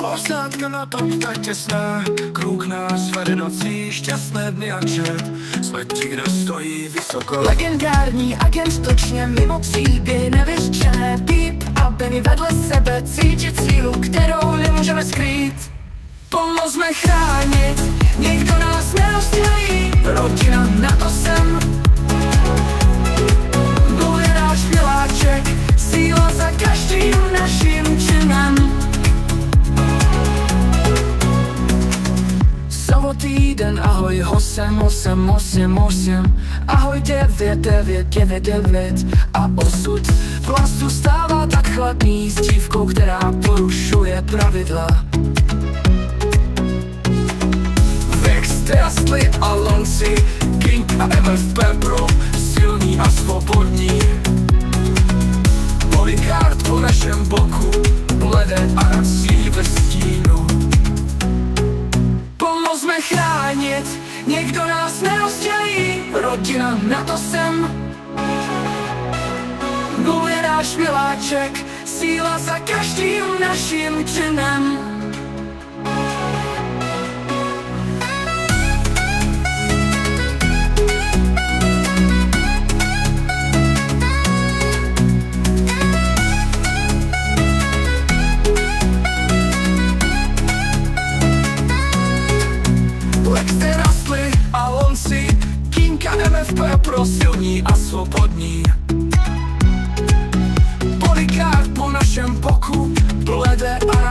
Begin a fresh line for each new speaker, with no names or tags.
Posádka na tom tak těsné, kruk nás vede nocí, šťastné dny a čet. Jsme ti, kdo stojí vysoko.
Legendární agent točně mimo příběh nevyřčené. Píp a Benny vedle sebe cítit sílu, kterou nemůžeme skrýt. Pomozme chránit, nikdo nás nerozdělí. Rodina, na to jsem. Bůh je náš miláček, síla za každým naším činem. Sobotýden, ahoj, hosem. Ahoj, 9 a osud vlast zůstává tak chladný s dívkou, která porušuje pravidla. Vex, Teastly a Lonci, King a MFP Pro, silní a svobodní. Polikard po našem boku, bledé a rací ve stínu. Pomozme chránit, někdo nás nerozdělí. Rodina, na to jsem. Bůh je náš miláček, síla za každým naším činem. Teastly a Lonci, King a MFP Pro, silní a svobodní. Polikard po našem boku, bledé a